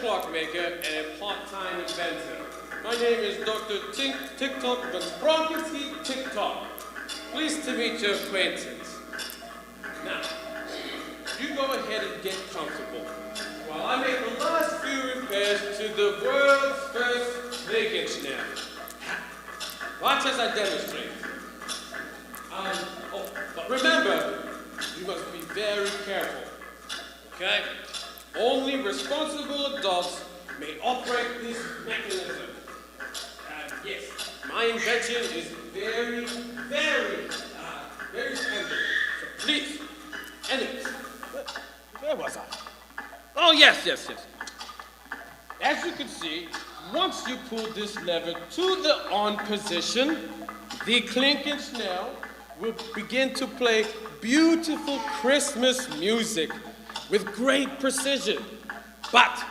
clockmaker and a part-time inventor. My name is Dr. TikTok Vanspronkowski TikTok. Pleased to meet your acquaintance. Now, you go ahead and get comfortable while I make the last few repairs to the world's first KLINKENSCHNELL. Watch as I demonstrate. But remember, you must be very careful, okay? Only responsible adults may operate this mechanism. Yes, my invention is very standard. So please, anyways, where was I? Oh, yes. As you can see, once you pull this lever to the on position, the KLINKENSCHNELL will begin to play beautiful Christmas music with great precision. But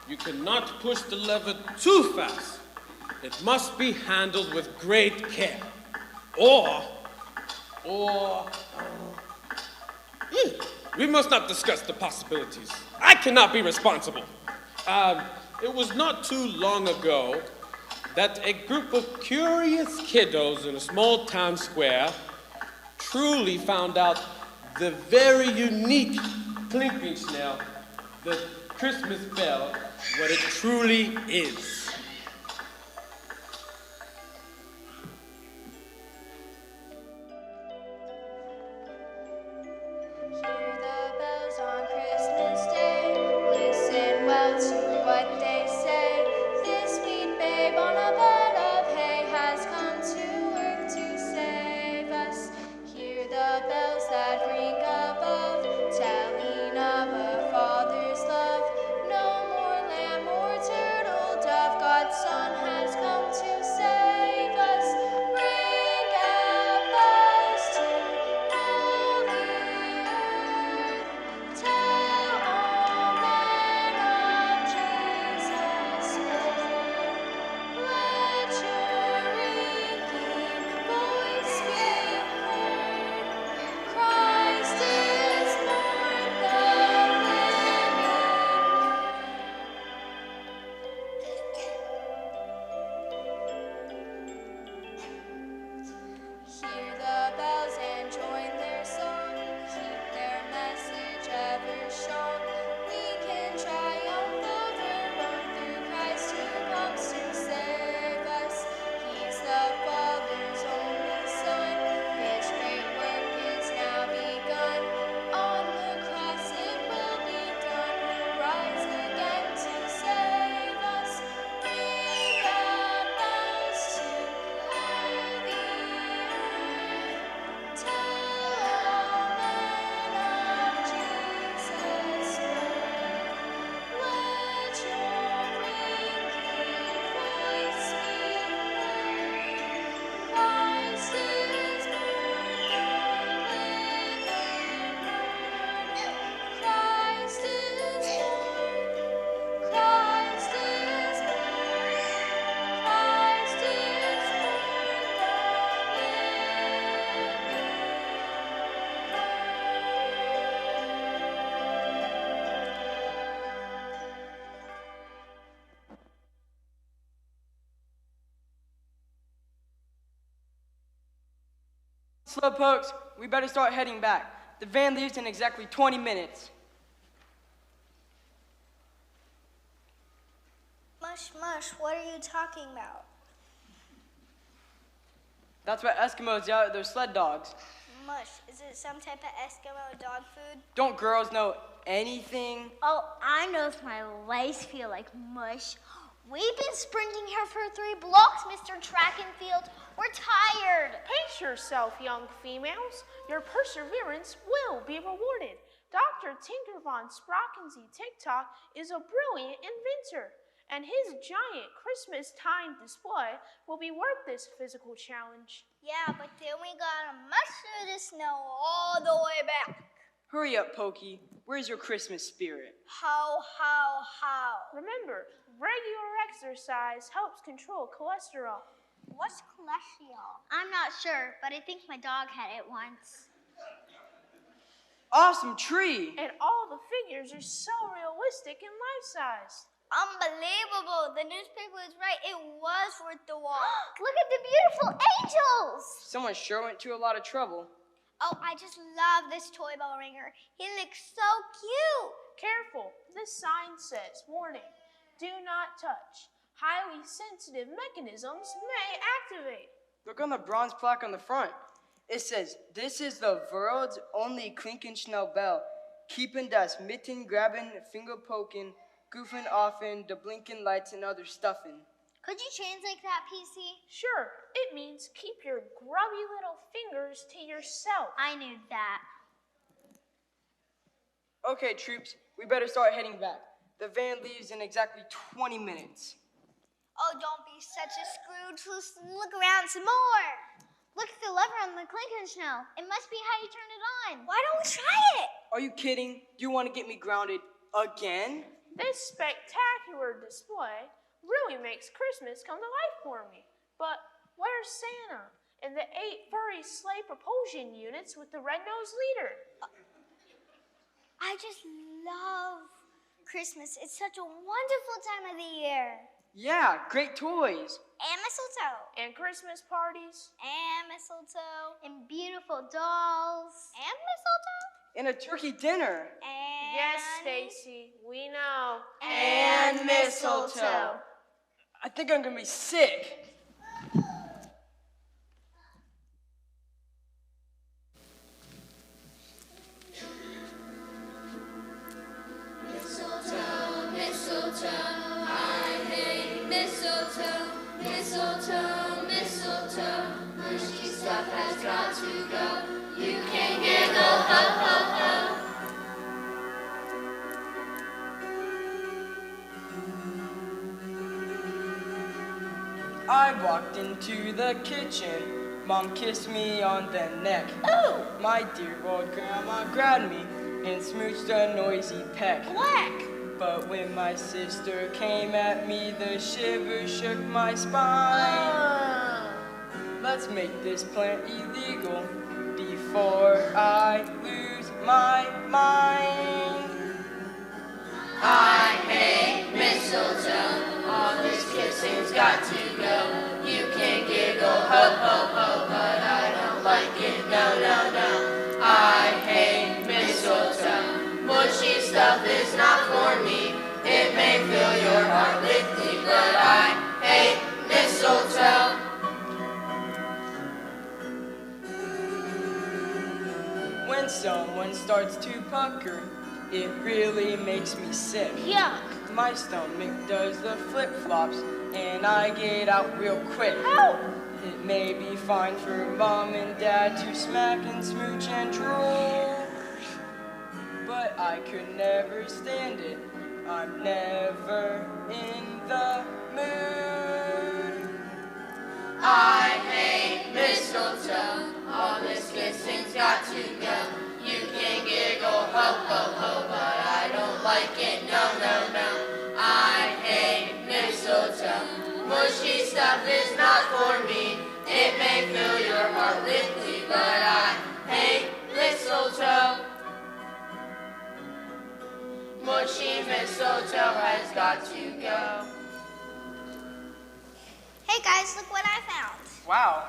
you cannot push the lever too fast. It must be handled with great care. We must not discuss the possibilities. I cannot be responsible. It was not too long ago that a group of curious kiddos in a small town square truly found out the very unique KLINKENSCHNELL, the Christmas bell, what it truly is. Slowpokes, we better start heading back. The van leaves in exactly 20 minutes. Mush, what are you talking about? That's what Eskimos yell at their sled dogs. Mush, is it some type of Eskimo dog food? Don't girls know anything? Oh, I knows my legs feel like mush. We've been sprinting here for 3 blocks, Mr. Track and Field. We're tired. Pace yourself, young females. Your perseverance will be rewarded. Dr. Tinker Von Sprockensy TikTok is a brilliant inventor, and his giant Christmas time display will be worth this physical challenge. Yeah, but then we gotta mush through the snow all the way back. Hurry up, Pokey. Where's your Christmas spirit? How? Remember, regular exercise helps control cholesterol. What's cholesterol? I'm not sure, but I think my dog had it once. Awesome tree! And all the figures are so realistic and life-size. Unbelievable. The newspaper was right. It was worth the walk. Look at the beautiful angels. Someone sure went to a lot of trouble. Oh, I just love this toy bell ringer. He looks so cute. Careful, this sign says, warning, do not touch. Highly sensitive mechanisms may activate. Look on the bronze plaque on the front. It says, this is the world's only KLINKENSCHNELL bell. Keeping das mitten grabbing, finger poking, goofing offin, the blinking lights and other stuffing. Could you translate that, PC? Sure, it means keep your grubby little fingers to yourself. I knew that. Okay, troops, we better start heading back. The van leaves in exactly 20 minutes. Oh, don't be such a Scrooge. Let's look around some more. Look at the lever on the KLINKENSCHNELL. It must be how you turn it on. Why don't we try it? Are you kidding? You want to get me grounded again? This spectacular display really makes Christmas come to life for me. But where's Santa and the 8 furry sleigh propulsion units with the red-nosed leader? I just love Christmas. It's such a wonderful time of the year. Yeah, great toys. And mistletoe. And Christmas parties? And mistletoe. And beautiful dolls. And mistletoe. And a turkey dinner. And... Yes, Stacy, we know. And mistletoe. I think I'm gonna be sick. Mistletoe, mistletoe, I hate mistletoe. Mistletoe, mistletoe, mushy stuff has got to go. You can giggle, ho, ho, ho. I walked into the kitchen. Mom kissed me on the neck. Ooh. My dear old grandma grabbed me and smooched a noisy peck. Black. But when my sister came at me, the shiver shook my spine. Let's make this plant illegal before I lose my mind. I hate mistletoe, all this kissing's got to go. You can giggle, ho, ho, ho, but I don't like it, no, no, no. I hate mistletoe, mushy stuff is not for me. It may fill your heart with glee, but I hate mistletoe. When someone starts to pucker, it really makes me sick. Yuck. My stomach does the flip-flops, and I get out real quick. Ow. It may be fine for mom and dad to smack and smooch and drool, but I could never stand it. I'm never in the mood. I hate mistletoe, all this kissing's got to go. You can giggle, ho, ho, ho, but I don't like it, no, no, no. I hate mistletoe, mushy stuff is not for me. It may fill your heart with glee, but I hate mistletoe. Mushy mistletoe has got to go. Hey guys, look what I found. Wow,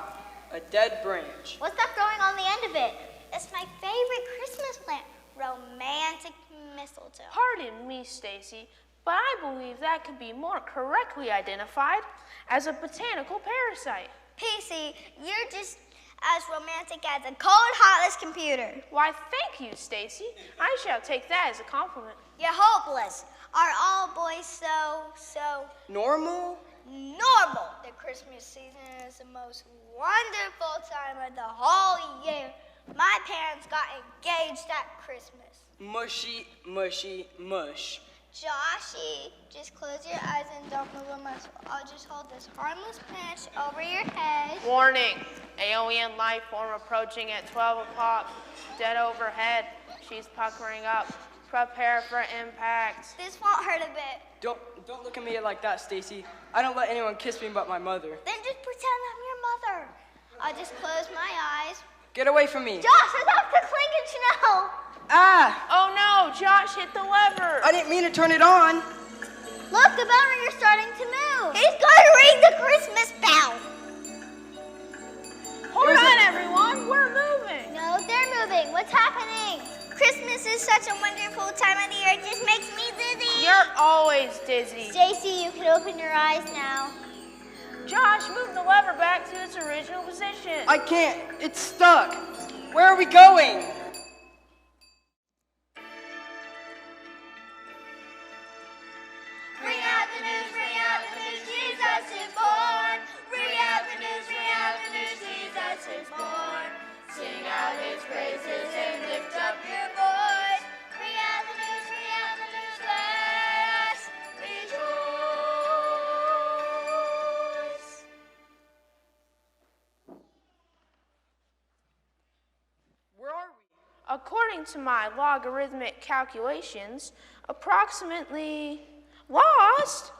a dead branch. What's that growing on the end of it? It's my favorite Christmas plant, romantic mistletoe. Pardon me, Stacy, but I believe that could be more correctly identified as a botanical parasite. PC, you're just as romantic as a cold, heartless computer. Why, thank you, Stacy. I shall take that as a compliment. You're hopeless. Are all boys so Normal? normal? The Christmas season is the most wonderful time of the whole year. My parents got engaged at Christmas. Mushy, mushy, mush. Joshy, just close your eyes and don't move a muscle. I'll just hold this harmless pinch over your head. Warning, alien life form approaching at 12 o'clock. Dead overhead. She's puckering up. Prepare for impact. This won't hurt a bit. Don't look at me like that, Stacy. I don't let anyone kiss me but my mother. Then just pretend I'm your mother. I'll just close my eyes. Get away from me. Josh, it's off the KLINKENSCHNELL. Ah! Oh no, Josh hit the lever. I didn't mean to turn it on. Look, the bell ringer's starting to move. He's going to ring the Christmas bell. Hold on, everyone. We're moving. No, they're moving. What's happening? Christmas is such a wonderful time of the year. It just makes me dizzy. You're always dizzy. Stacy, you can open your eyes now. Josh, move the lever back to its original position. I can't. It's stuck. Where are we going? Ring out the news, Jesus is born. Ring out the news, Jesus is born. Sing out his praises and lift up your voice. Ring out the news, let us rejoice. Where are we? According to my logarithmic calculations, approximately lost.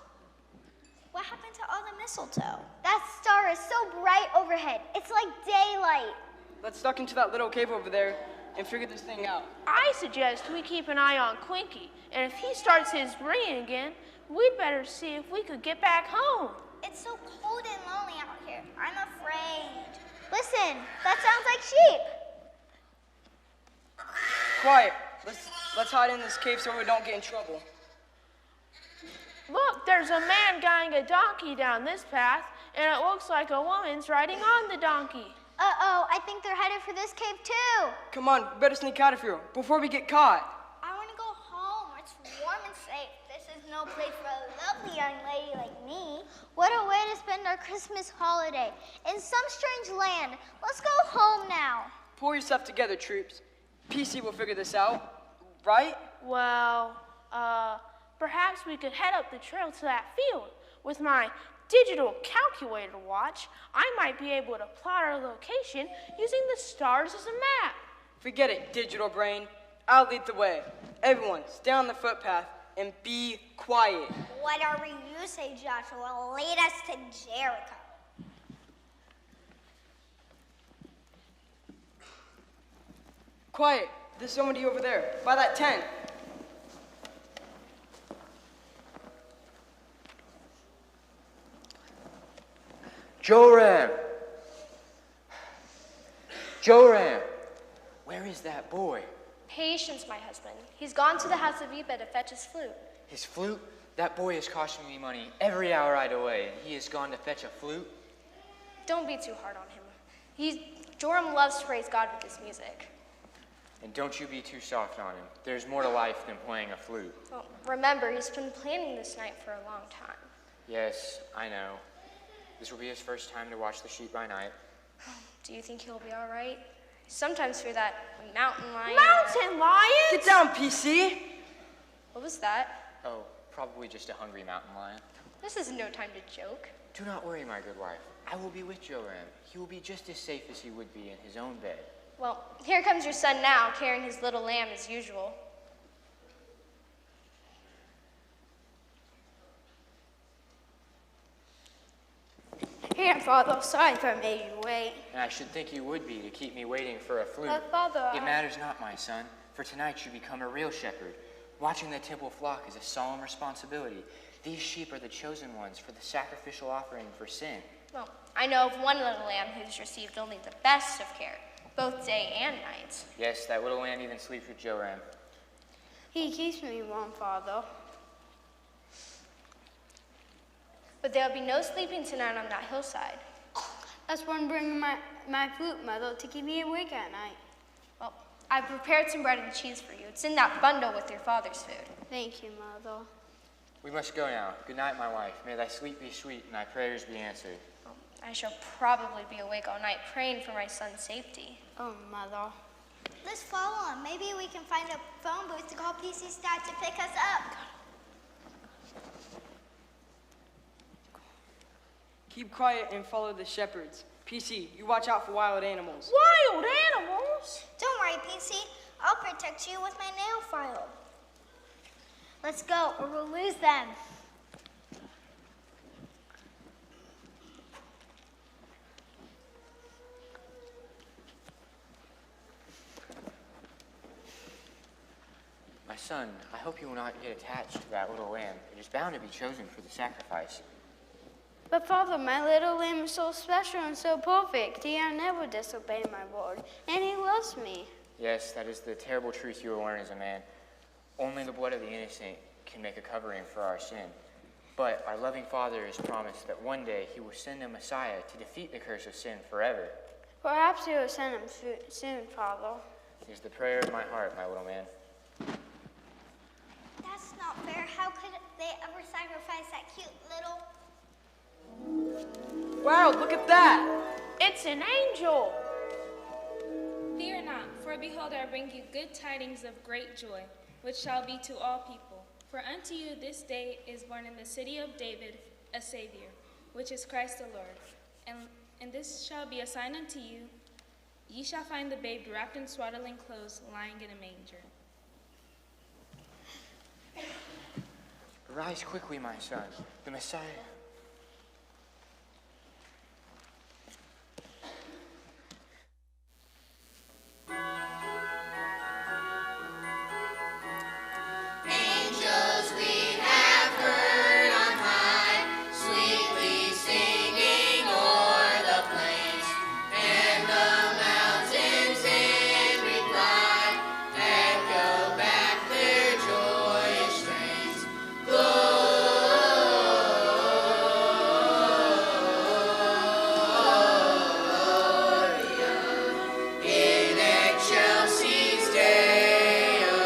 What happened to all the mistletoe? That star is so bright overhead. It's like daylight. Let's duck into that little cave over there and figure this thing out. I suggest we keep an eye on Quinky, and if he starts his ringing again, we'd better see if we could get back home. It's so cold and lonely out here. I'm afraid. Listen, that sounds like sheep. Quiet. Let's hide in this cave so we don't get in trouble. Look, there's a man guiding a donkey down this path, and it looks like a woman's riding on the donkey. Uh-oh, I think they're headed for this cave too. Come on, better sneak out of here before we get caught. I want to go home where it's warm and safe. This is no place for a lovely young lady like me. What a way to spend our Christmas holiday. In some strange land. Let's go home now. Pull yourself together, troops. PC will figure this out, right? Well, perhaps we could head up the trail to that field. With my digital calculator watch, I might be able to plot our location using the stars as a map. Forget it, digital brain. I'll lead the way. Everyone, stay on the footpath and be quiet. Whatever you say, Joshua, lead us to Jericho. Quiet. There's somebody over there, by that tent. Joram! Joram! Where is that boy? Patience, my husband. He's gone to the house of Eva to fetch his flute. His flute? That boy is costing me money every hour I away, and he has gone to fetch a flute? Don't be too hard on him. Joram loves to praise God with his music. And don't you be too soft on him. There's more to life than playing a flute. Well, remember, he's been planning this night for a long time. Yes, I know. This will be his first time to watch the sheep by night. Do you think he'll be all right? I sometimes fear that mountain lion. Mountain lions? Get down, PC! What was that? Oh, probably just a hungry mountain lion. This is no time to joke. Do not worry, my good wife. I will be with Joram. He will be just as safe as he would be in his own bed. Well, here comes your son now, carrying his little lamb as usual. Here, Father, sorry if I made you wait. And I should think you would be to keep me waiting for a flute. Father, It matters not, my son, for tonight you become a real shepherd. Watching the temple flock is a solemn responsibility. These sheep are the chosen ones for the sacrificial offering for sin. Well, I know of one little lamb who's received only the best of care, both day and night. Yes, that little lamb even sleeps with Joram. he keeps me warm, Father. But there'll be no sleeping tonight on that hillside. That's why I'm bringing my flute, Mother, to keep me awake at night. Well, I prepared some bread and cheese for you. It's in that bundle with your father's food. Thank you, Mother. We must go now. Good night, my wife. May thy sleep be sweet and thy prayers be answered. I shall probably be awake all night praying for my son's safety. Oh, Mother. Let's follow him. Maybe we can find a phone booth to call PC Stat to pick us up. Keep quiet and follow the shepherds. PC, you watch out for wild animals. Wild animals? Don't worry, PC. I'll protect you with my nail file. Let's go, or we'll lose them. My son, I hope you will not get attached to that little lamb. It is bound to be chosen for the sacrifice. But Father, my little lamb is so special and so perfect. He will never disobey my word, and he loves me. Yes, that is the terrible truth you will learn as a man. Only the blood of the innocent can make a covering for our sin. But our loving Father has promised that one day he will send a Messiah to defeat the curse of sin forever. Perhaps he will send him soon, Father. It is the prayer of my heart, my little man. That's not fair. How could they ever sacrifice that cute little... Wow, look at that! It's an angel. Fear not, for behold, I bring you good tidings of great joy, which shall be to all people. For unto you this day is born in the city of David a Savior, which is Christ the Lord. And this shall be a sign unto you. Ye shall find the babe wrapped in swaddling clothes, lying in a manger. Arise quickly, my son. The Messiah... Angels we have heard on high, sweetly singing o'er the plains, and the mountains in reply echo back their joyous strains. Gloria in excelsis Deo.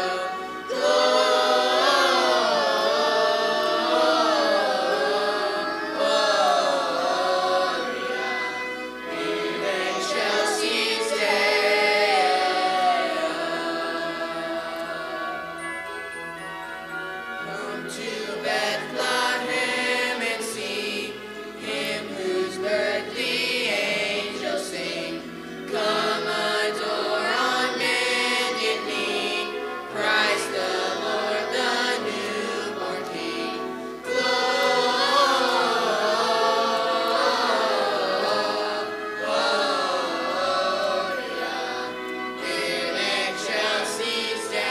Excelsis Deo. Come to Bethlehem and see him whose birth the angels sing. Come adore on bended knee Christ the Lord, the newborn King. In excelsis Deo.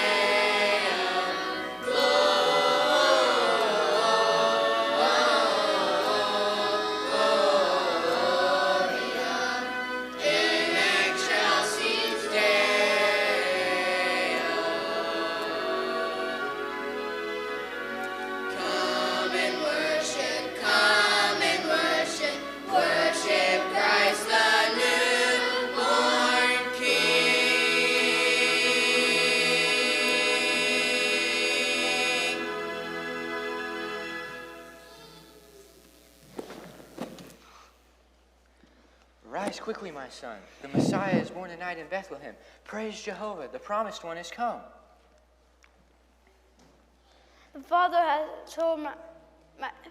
In excelsis Deo. Come and worship, worship Christ the newborn King. Rise quickly, my son. The Messiah is born tonight in Bethlehem. Praise Jehovah. The promised one has come. The Father has told my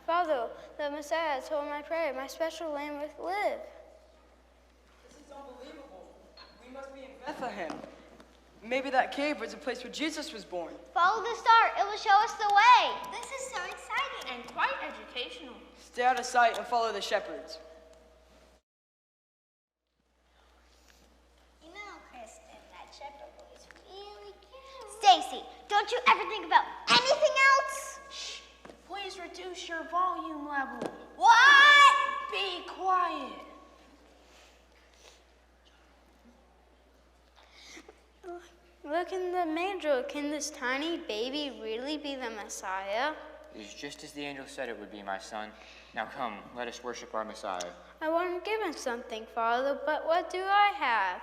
Father, the Messiah has told my prayer. My special lamb will live. This is unbelievable. We must be in Bethlehem. Maybe that cave was the place where Jesus was born. Follow the star. It will show us the way. This is so exciting. And quite educational. Stay out of sight and follow the shepherds. You know, Kristen, that shepherd boy's really cute. Stacy, don't you ever think about anything else? Shh. Please reduce your volume level. What? Be quiet. Look in the manger. Can this tiny baby really be the Messiah? It is just as the angel said it would be, my son. Now come, let us worship our Messiah. I want to give him something, Father, but what do I have?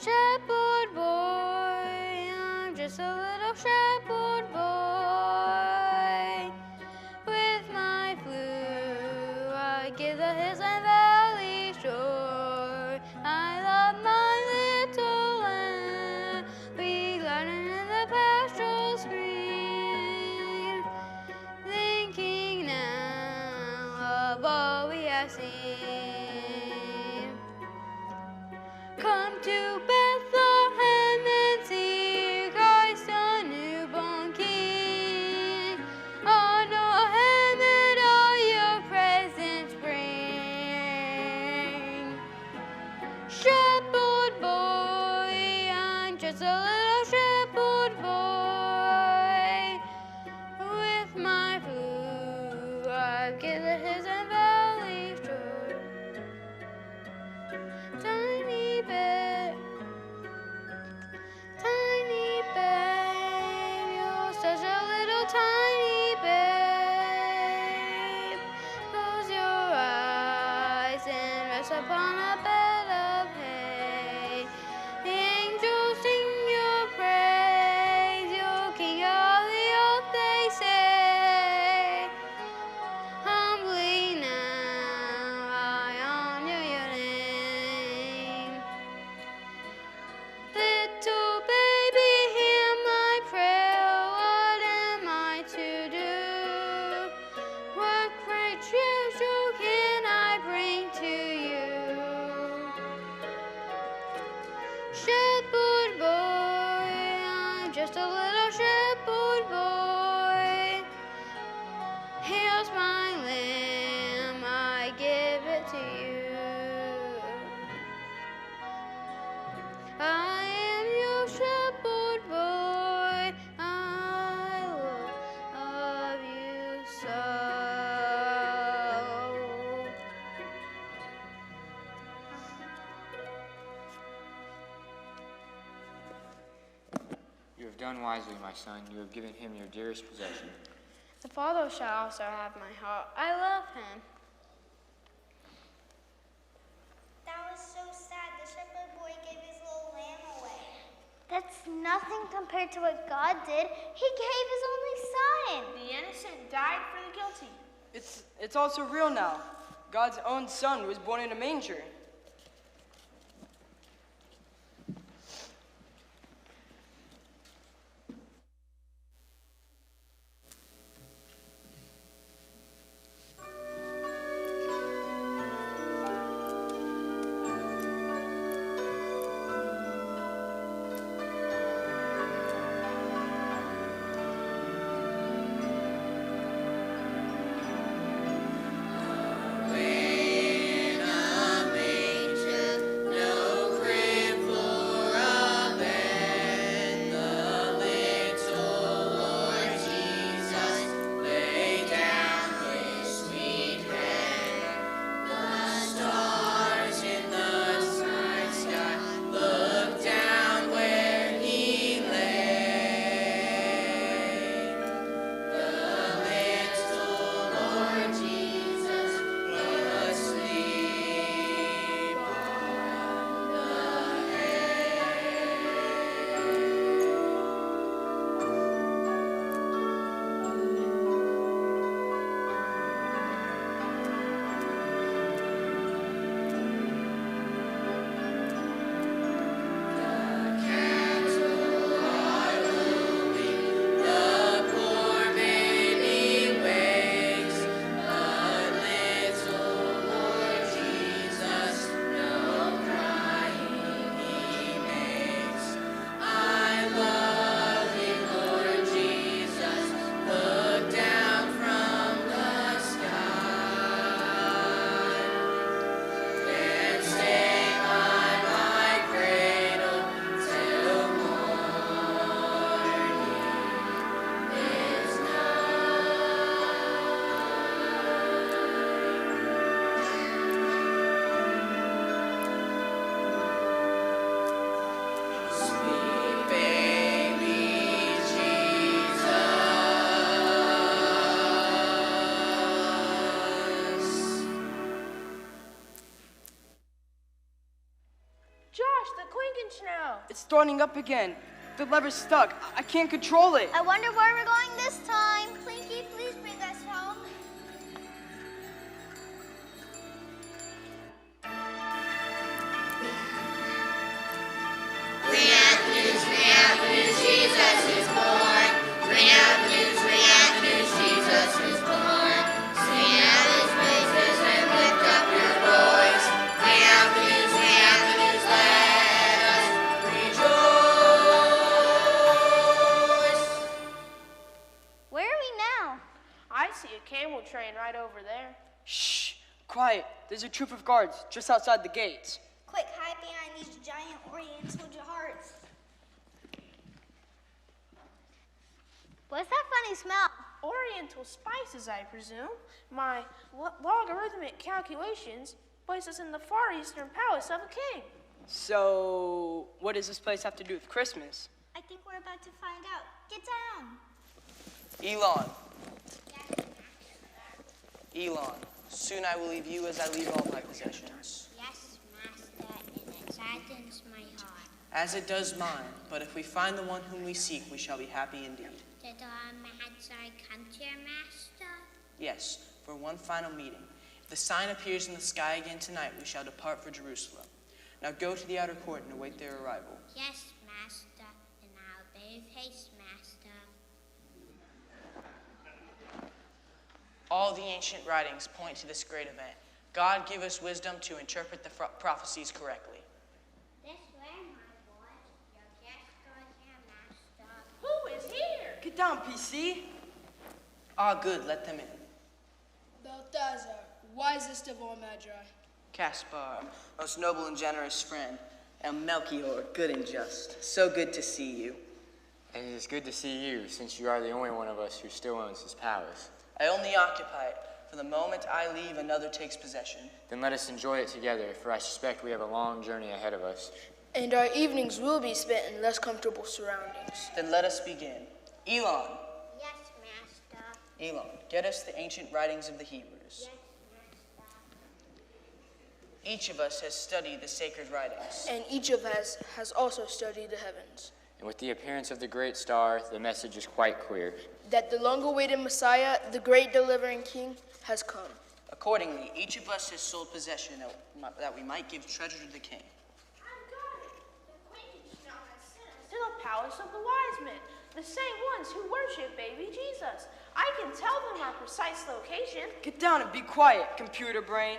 Shepherd boy, I'm just a little shepherd boy. With my flute, I give the hills and valleys joy. I love my little lamb, we gladden in the pastoral green. Thinking now of all we have seen. Come to Bethlehem and see Christ, the newborn King. Honor him and all your present shepherd boy, I'm just a little shepherd boy. With my food, I've given hills and valleys joy. Tiny babe, you're such a little tiny babe. Close your eyes and rest upon a bed of hay. The angels sing your praise, you're king of the earth, they say. Humbly now I honor your name. Little baby, hear my prayer. What am I to do? What great treasure can I bring to you? Shepherd boy, I'm just a little shepherd boy. Here's my lamb, I give it to you. I am your shepherd boy, I love you so. You have done wisely, my son. You have given him your dearest possession. The Father shall also have my heart. I love him. That was so sad. The shepherd boy gave his little lamb away. That's nothing compared to what God did. He gave his only son. The innocent died for the guilty. It's also real now. God's own son was born in a manger. KLINKENSCHNELL. It's starting up again. The lever's stuck. I can't control it. I wonder where we're going this time. Clinky, please bring us home. Ring out the news, Jesus is born. Ring out the news, Jesus is born. Sing out his praises and lift up your voice. Ring out the news, let us rejoice. Where are we now? I see a camel train right over there. Shh, quiet. There's a troop of guards just outside the gates. Quick, hide behind What's that funny smell? Oriental spices, I presume. My logarithmic calculations place us in the far eastern palace of a king. So, what does this place have to do with Christmas? I think we're about to find out. Get down. Elon. Elon, soon I will leave you as I leave all my possessions. Yes, Master, and it saddens my heart. As it does mine, but if we find the one whom we seek, we shall be happy indeed. Did our Magi come to your master? Yes, for one final meeting. If the sign appears in the sky again tonight, we shall depart for Jerusalem. Now go to the outer court and await their arrival. Yes, Master, and I'll obey with haste, Master. All the ancient writings point to this great event. God give us wisdom to interpret the prophecies correctly. This way, my boy. You'll just go here, Master. Who is here? Get down, PC. Ah, good, let them in. Balthazar, wisest of all Magi. Caspar, most noble and generous friend. And Melchior, good and just. So good to see you. And it is good to see you, since you are the only one of us who still owns this palace. I only occupy it. For the moment I leave, another takes possession. Then let us enjoy it together, for I suspect we have a long journey ahead of us. And our evenings will be spent in less comfortable surroundings. Then let us begin. Elon. Yes, Master. Elon, get us the ancient writings of the Hebrews. Yes, Master. Each of us has studied the sacred writings. And each of us has also studied the heavens. And with the appearance of the great star, the message is quite clear. That the long-awaited Messiah, the great delivering King, has come. Accordingly, each of us has sold possession that we might give treasure to the king. I've got it. The KLINKENSCHNELL has sent us to the palace of the wise men, the same ones who worship baby Jesus. I can tell them our precise location. Get down and be quiet, computer brain.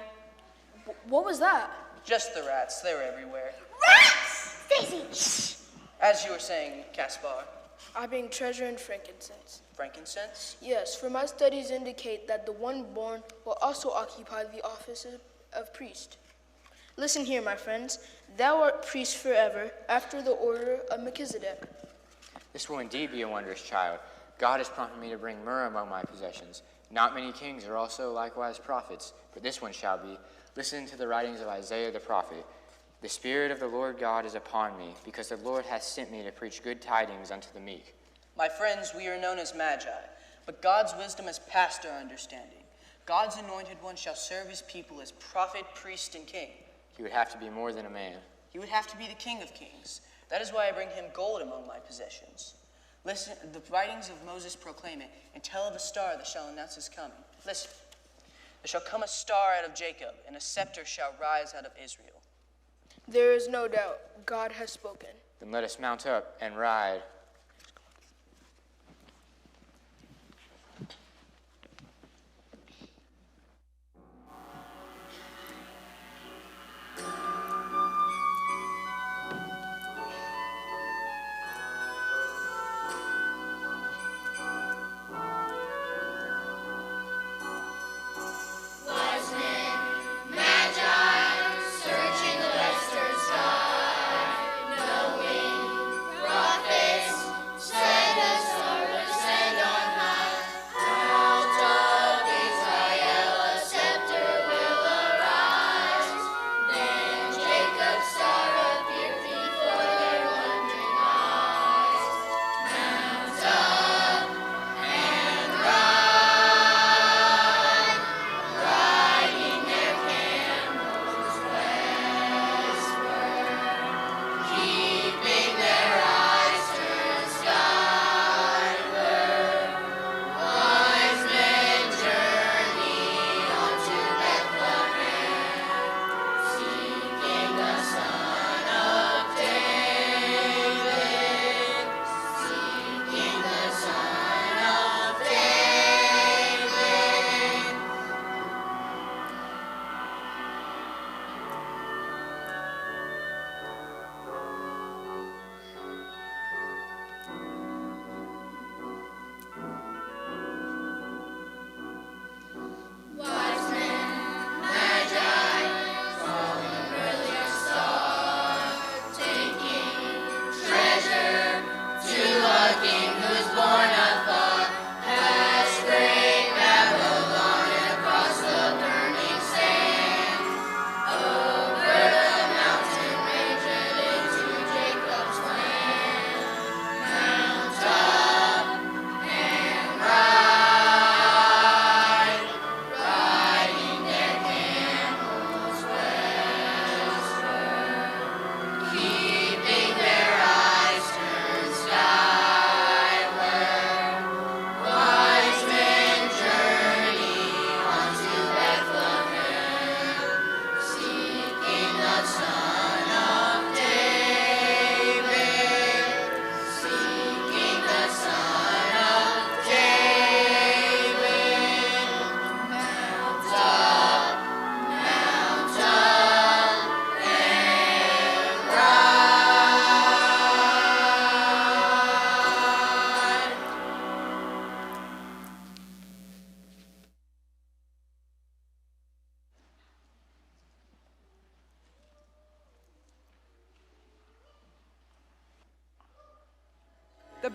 What was that? Just the rats, they're everywhere. Rats! Stacy! Shh! As you were saying, Caspar. I bring treasure and frankincense. Frankincense? Yes, for my studies indicate that the one born will also occupy the office of priest. Listen here, my friends. Thou art priest forever, after the order of Melchizedek. This will indeed be a wondrous child. God has prompted me to bring myrrh among my possessions. Not many kings are also likewise prophets, but this one shall be. Listen to the writings of Isaiah the prophet. The Spirit of the Lord God is upon me, because the Lord hath sent me to preach good tidings unto the meek. My friends, we are known as Magi, but God's wisdom has passed our understanding. God's anointed one shall serve his people as prophet, priest, and king. He would have to be more than a man. He would have to be the King of kings. That is why I bring him gold among my possessions. Listen, the writings of Moses proclaim it, and tell of a star that shall announce his coming. Listen, there shall come a star out of Jacob, and a scepter shall rise out of Israel. There is no doubt, God has spoken. Then let us mount up and ride. Prophets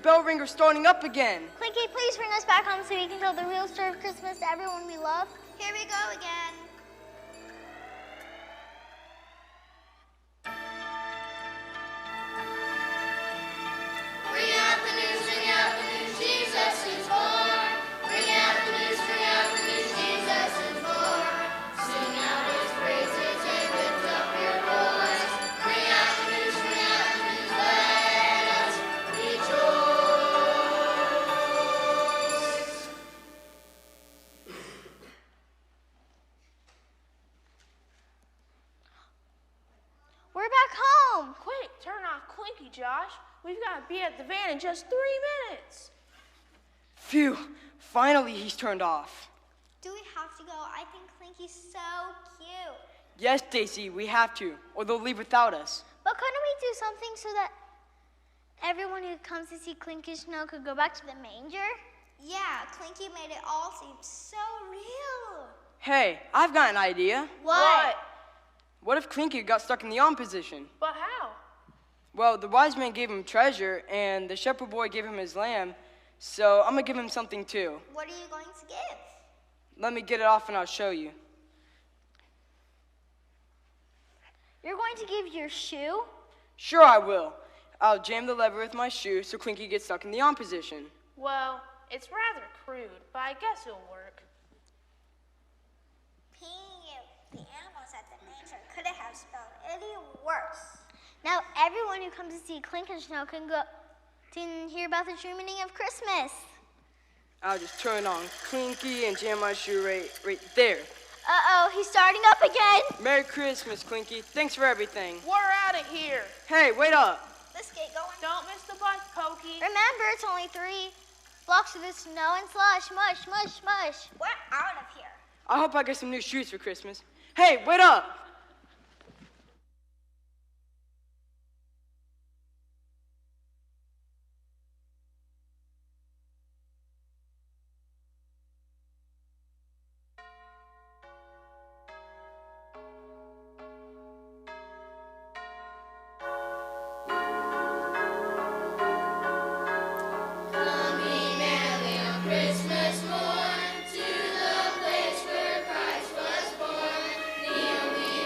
bell ringer's starting up again. Clinky, please bring us back home so we can tell the real story of Christmas to everyone we love. Here we go again. Ring out the news, Jesus is born. Ring out the news, Jesus is born. Sing out his praises and lift up your voice. Ring out the news, let us rejoice. We're back home. Quick, turn off Clinky, Josh. We've got to be at the van in just 3 minutes. Phew, finally he's turned off. Do we have to go? I think Clinky's so cute. Yes, Stacy, we have to, or they'll leave without us. But couldn't we do something so that everyone who comes to see KLINKENSCHNELL could go back to the manger? Yeah, Clinky made it all seem so real. Hey, I've got an idea. What? What if Clinky got stuck in the on position? But how? Well, the wise man gave him treasure, and the shepherd boy gave him his lamb, so I'm gonna give him something too. What are you going to give? Let me get it off and I'll show you. You're going to give your shoe? Sure I will. I'll jam the lever with my shoe so Clinky gets stuck in the on position. Well, it's rather crude, but I guess it'll work. The animals at the manger couldn't have spelled any worse. Now everyone who comes to see KLINKENSCHNELL can hear about the true meaning of Christmas. I'll just turn on Clinky and jam my shoe right there. Uh-oh, he's starting up again. Merry Christmas, Clinky. Thanks for everything. We're out of here. Hey, wait up. Let's get going. Don't miss the bus, Pokey. Remember, it's only 3 blocks through the snow and slush. Mush, mush, mush. We're out of here. I hope I get some new shoes for Christmas. Hey, wait up. Coming early on Christmas morn to the place where Christ was born. Kneel we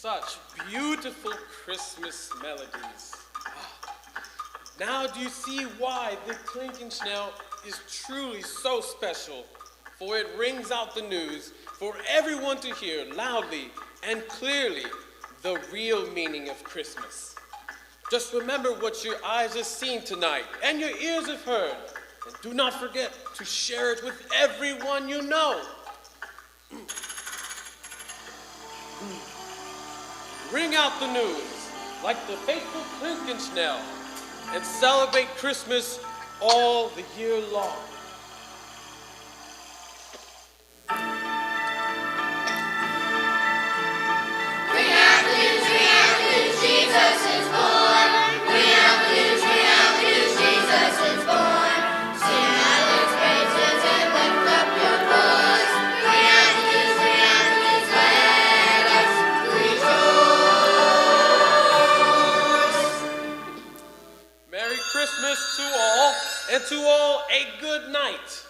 Such beautiful Christmas melodies. Now do you see why the KLINKENSCHNELL is truly so special? For it rings out the news for everyone to hear loudly and clearly the real meaning of Christmas. Just remember what your eyes have seen tonight and your ears have heard. And do not forget to share it with everyone you know. Ring out the news like the faithful KLINKENSCHNELL and celebrate Christmas all the year long. Jesus is born. Ring out the news, Jesus is born. Sing out his praises and lift up your voice. Ring out the news, let us rejoice. Merry Christmas to all, and to all a good night.